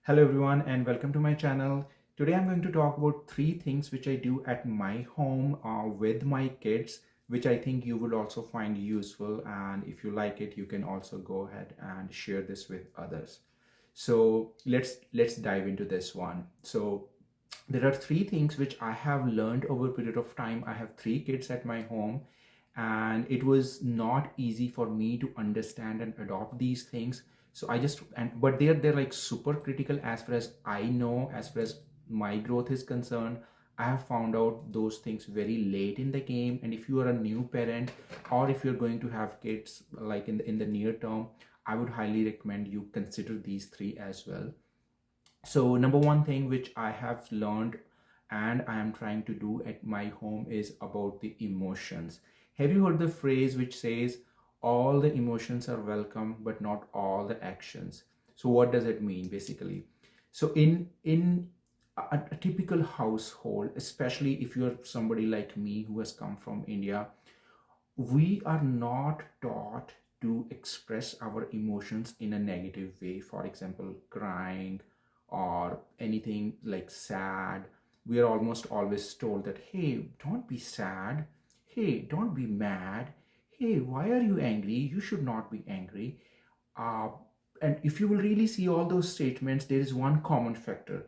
Hello everyone and welcome to my channel. Today I'm going to talk about three things which I do at my home with my kids, which I think you would also find useful, and if you like it you can also go ahead and share this with others. So let's dive into this one. So there are three things which I have learned over a period of time. I have three kids at my home, and it was not easy for me to understand and adopt these things. So I just and but they're like super critical as far as I know, as far as my growth is concerned. I have found out those things very late in the game, and if you are a new parent or if you're going to have kids like in the near term, I would highly recommend you consider these three as well. So number one thing which I have learned and I am trying to do at my home is about the emotions. Have you heard the phrase which says all the emotions are welcome but not all the actions? So what does it mean basically? So in a typical household, especially if you're somebody like me who has come from India, we are not taught to express our emotions in a negative way. For example, crying or anything like sad. We are almost always told that, hey, don't be sad. Hey, don't be mad. Hey, why are you angry? You should not be angry. Uh, and if you will really see all those statements, there is one common factor.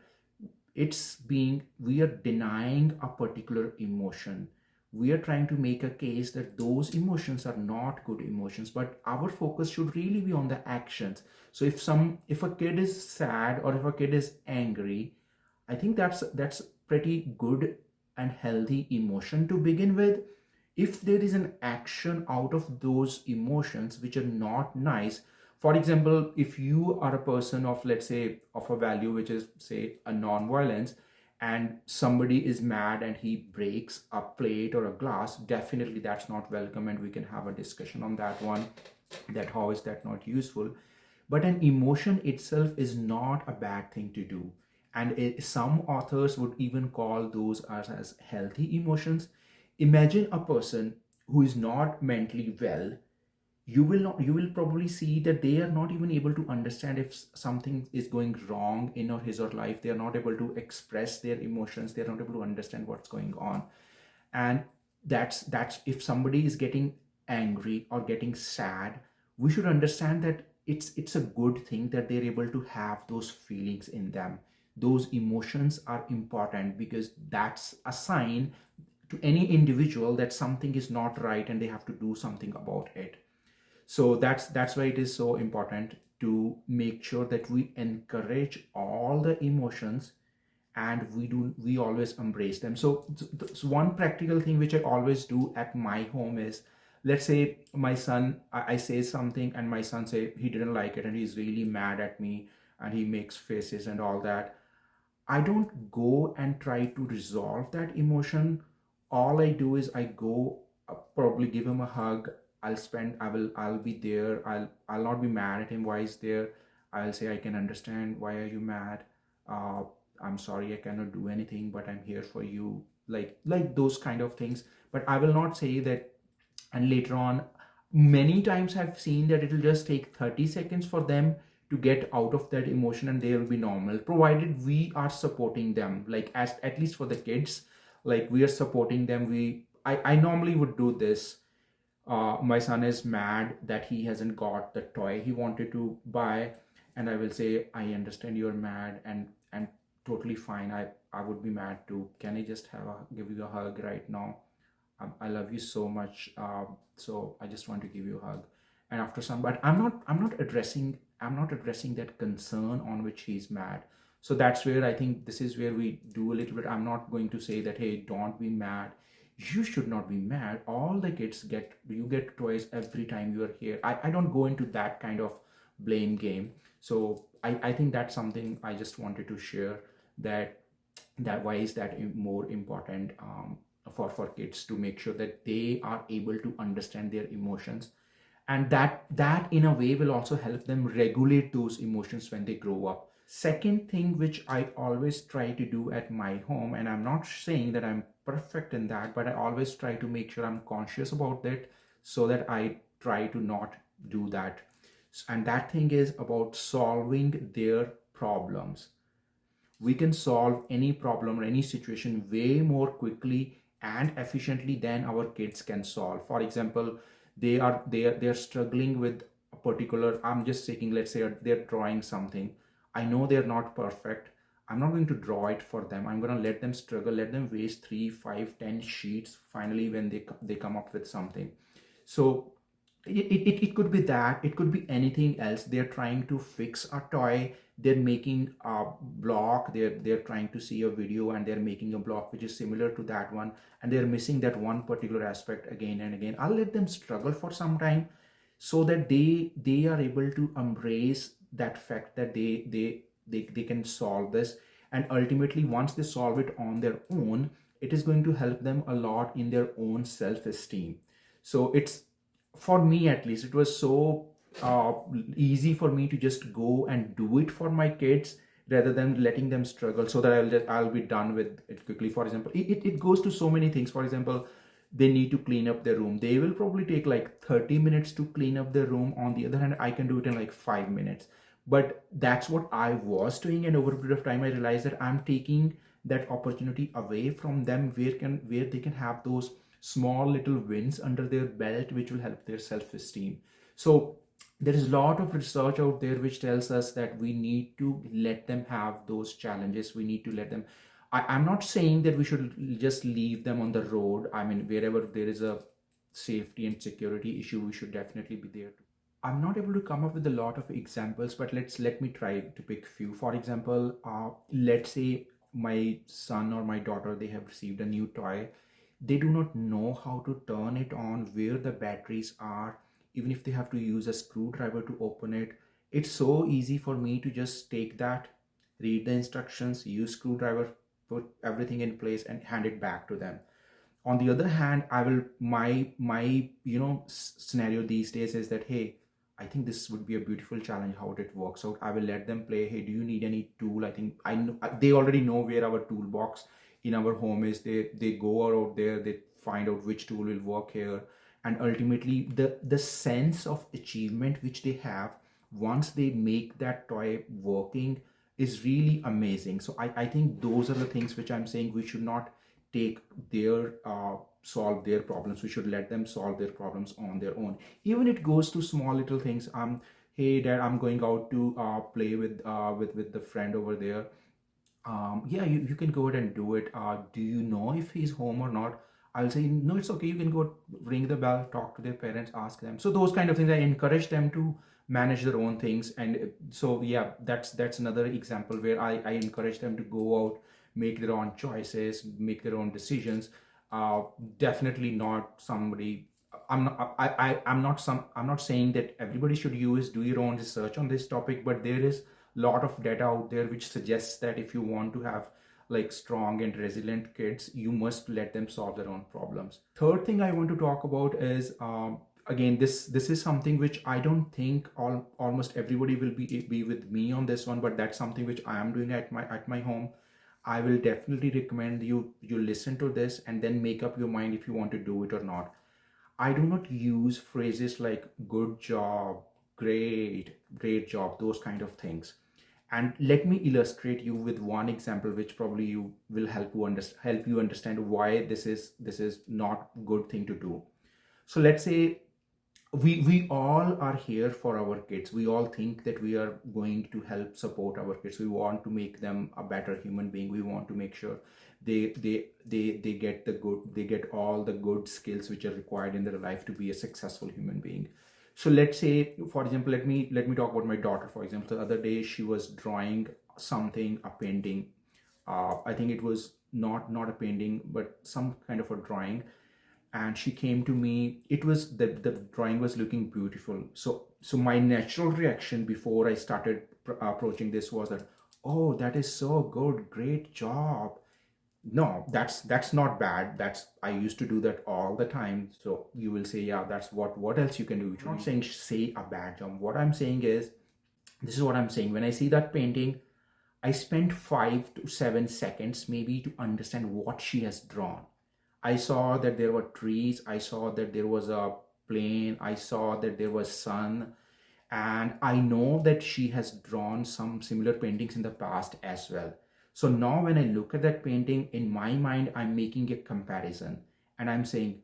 It's being, we are denying a particular emotion. We are trying to make a case that those emotions are not good emotions, but our focus should really be on the actions. So if a kid is sad or if a kid is angry, I think that's pretty good and healthy emotion to begin with. If there is an action out of those emotions which are not nice, for example, if you are a person of, let's say, of a value which is, say, a non-violence, and somebody is mad and he breaks a plate or a glass, definitely that's not welcome, and we can have a discussion on that one, that how is that not useful. But an emotion itself is not a bad thing to do, and some authors would even call those as healthy emotions. Imagine a person who is not mentally well. You will probably see that they are not even able to understand if something is going wrong in or his or life. They are not able to express their emotions. They are not able to understand what's going on. And that's if somebody is getting angry or getting sad, we should understand that it's a good thing that they're able to have those feelings in them. Those emotions are important because that's a sign to any individual that something is not right and they have to do something about it. So that's why it is so important to make sure that we encourage all the emotions, and we always embrace them. So one practical thing which I always do at my home is, let's say my son, I say something and my son say he didn't like it and he's really mad at me and he makes faces and all that. I don't go and try to resolve that emotion. All I do is I go, probably give him a hug. I'll be there. I'll not be mad at him why he's there. I'll say, I can understand why are you mad. Uh, I'm sorry I cannot do anything, but I'm here for you. Like those kind of things. But I will not say that. And later on, many times I've seen that it'll just take 30 seconds for them to get out of that emotion and they will be normal, provided we are supporting them, like as at least for the kids, like we are supporting them. I normally would do this. My son is mad that he hasn't got the toy he wanted to buy, and I will say, I understand you're mad, and totally fine. I would be mad too. Can I just give you a hug right now? I love you so much. So I just want to give you a hug. And after some, but I'm not addressing that concern on which he's mad. So that's where I think this is where we do a little bit. I'm not going to say that, hey, don't be mad. You should not be mad. All the kids you get toys every time you are here. I don't go into that kind of blame game. So I think that's something I just wanted to share, that why is that more important, for kids to make sure that they are able to understand their emotions, and that in a way will also help them regulate those emotions when they grow up. Second thing which I always try to do at my home, and I'm not saying that I'm perfect in that, but I always try to make sure I'm conscious about that, so that I try to not do that. And that thing is about solving their problems. We can solve any problem or any situation way more quickly and efficiently than our kids can solve. For example, they are struggling with a particular, I'm just taking, let's say they're drawing something. I know they're not perfect. I'm not going to draw it for them. I'm going to let them struggle, let them waste 3, 5, 10 sheets finally when they come up with something. So it could be that, it could be anything else. They're trying to fix a toy, they're making a block, they're trying to see a video and they're making a block which is similar to that one, and they're missing that one particular aspect again and again. I'll let them struggle for some time so that they are able to embrace that fact that they can solve this. And ultimately, once they solve it on their own, it is going to help them a lot in their own self-esteem. So it's, for me at least, it was so uh, easy for me to just go and do it for my kids rather than letting them struggle, so that I'll be done with it quickly. For example, it goes to so many things. For example, they need to clean up their room. They will probably take like 30 minutes to clean up their room. On the other hand, I can do it in like 5 minutes. But that's what I was doing, and over a period of time I realized that I'm taking that opportunity away from them, where they can have those small little wins under their belt which will help their self-esteem. So there is a lot of research out there which tells us that we need to let them have those challenges. We need to let them, I'm not saying that we should just leave them on the road. I mean, wherever there is a safety and security issue, we should definitely be there. I'm not able to come up with a lot of examples, but let me try to pick few. For example, let's say my son or my daughter, they have received a new toy. They do not know how to turn it on, where the batteries are, even if they have to use a screwdriver to open it. It's so easy for me to just take that, read the instructions, use screwdriver, put everything in place and hand it back to them. On the other hand, I will, my scenario these days is that, hey, I think this would be a beautiful challenge how it works out. I will let them play. Hey, do you need any tool? I think I know they already know where our toolbox in our home is. They go out there, they find out which tool will work here. And ultimately, the sense of achievement which they have once they make that toy working is really amazing. So I think those are the things which I'm saying we should not take their solve their problems. We should let them solve their problems on their own. Even it goes to small little things. Hey dad, I'm going out to play with the friend over there. Yeah, you can go ahead and do it. Do you know if he's home or not? I'll say, no, it's okay. You can go ring the bell, talk to their parents, ask them. So those kind of things, I encourage them to manage their own things. And so, yeah, that's another example where I encourage them to go out, make their own choices, make their own decisions. Definitely not somebody. I'm not saying that everybody should do your own research on this topic, but there is lot of data out there which suggests that if you want to have like strong and resilient kids, you must let them solve their own problems. Third thing I want to talk about is, again, this is something which I don't think almost everybody will be with me on this one, but that's something which I am doing at my home. I will definitely recommend you listen to this and then make up your mind if you want to do it or not. I do not use phrases like good job, great job, those kind of things. And let me illustrate you with one example, which probably you will help you understand why this is not good thing to do. So let's say we all are here for our kids. We all think that we are going to help support our kids. We want to make them a better human being. We want to make sure they get all the good skills which are required in their life to be a successful human being. So let's say, for example, let me talk about my daughter. For example, the other day she was drawing something, a painting. I think it was not a painting but some kind of a drawing, and she came to me. It was the drawing was looking beautiful. So my natural reaction before I started approaching this was that, oh, that is so good, great job. No, that's not bad. That's, I used to do that all the time. So you will say, yeah, that's what else you can do. I'm not saying say a bad job. What I'm saying is, this is what I'm saying. When I see that painting, I spent 5 to 7 seconds maybe to understand what she has drawn. I saw that there were trees. I saw that there was a plane. I saw that there was sun. and I know that she has drawn some similar paintings in the past as well. So now when I look at that painting, in my mind I'm making a comparison, and I'm saying,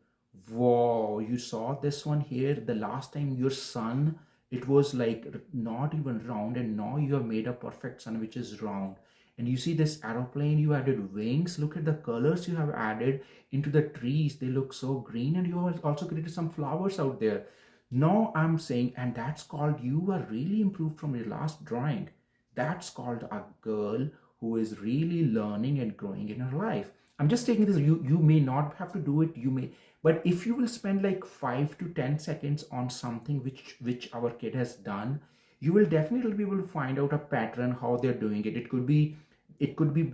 whoa, you saw this one here, the last time your sun, it was like not even round, and now you have made a perfect sun which is round. And you see this aeroplane, you added wings, look at the colors you have added into the trees, they look so green, and you have also created some flowers out there. Now I'm saying, and that's called, you are really improved from your last drawing. That's called a girl who is really learning and growing in her life. I'm just taking this, you may not have to do it, you may, but if you will spend like 5 to 10 seconds on something which our kid has done, you will definitely be able to find out a pattern how they're doing it. It could be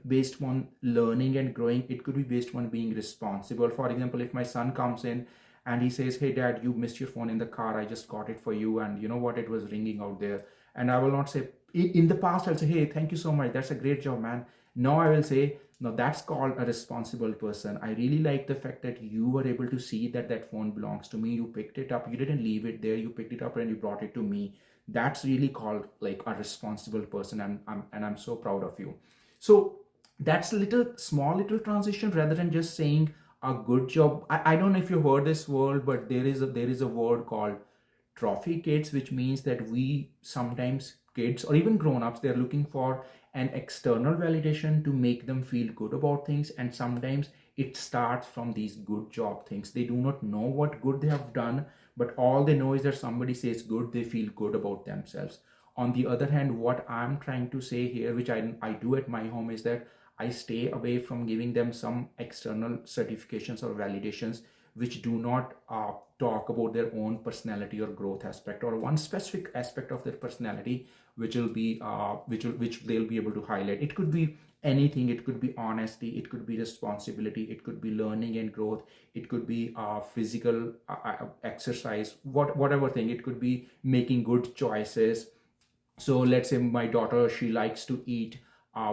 based on learning and growing. It could be based on being responsible. For example, if my son comes in and he says, hey dad, you missed your phone in the car, I just got it for you, and you know what, it was ringing out there. And I will not say, in the past I'll say, hey, thank you so much, that's a great job, man. Now I will say, no, that's called a responsible person. I really like the fact that you were able to see that that phone belongs to me, you picked it up, you didn't leave it there, you picked it up and you brought it to me. That's really called like a responsible person, and I'm so proud of you. So that's a little small little transition, rather than just saying a good job. I don't know if you've heard this word, but there is a word called trophy kids, which means that we sometimes, kids or even grown-ups, they're looking for an external validation to make them feel good about things. And sometimes it starts from these good job things. They do not know what good they have done, but all they know is that somebody says good, they feel good about themselves. On the other hand, what I'm trying to say here, which I do at my home, is that I stay away from giving them some external certifications or validations which do not talk about their own personality or growth aspect, or one specific aspect of their personality, which will be which they'll be able to highlight. It could be anything. It could be honesty, it could be responsibility, it could be learning and growth, it could be physical exercise, whatever thing. It could be making good choices. So let's say my daughter, she likes to eat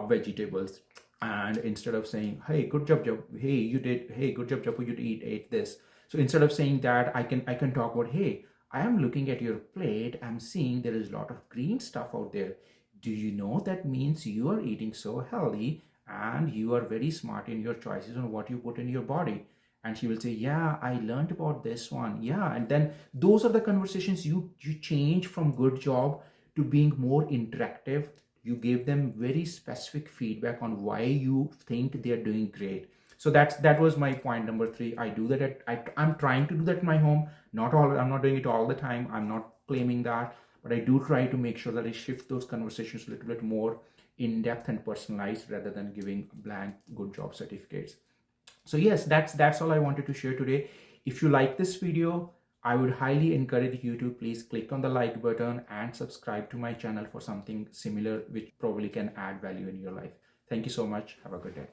vegetables, and instead of saying, hey, good job job, hey you did, hey good job job, you ate this. So instead of saying that, I can talk about, hey, I am looking at your plate, I'm seeing there is a lot of green stuff out there. Do you know that means you are eating so healthy, and you are very smart in your choices on what you put in your body? And she will say, yeah, I learned about this one, yeah. And then those are the conversations you change from good job to being more interactive. You give them very specific feedback on why you think they're doing great. So that was my point number 3. I do that I'm trying to do that in my home. Not all, I'm not doing it all the time, I'm not claiming that, but I do try to make sure that I shift those conversations a little bit more in depth and personalized, rather than giving blank good job certificates. So yes, that's all I wanted to share today. If you like this video, I would highly encourage you to please click on the like button and subscribe to my channel for something similar which probably can add value in your life. Thank you so much. Have a good day.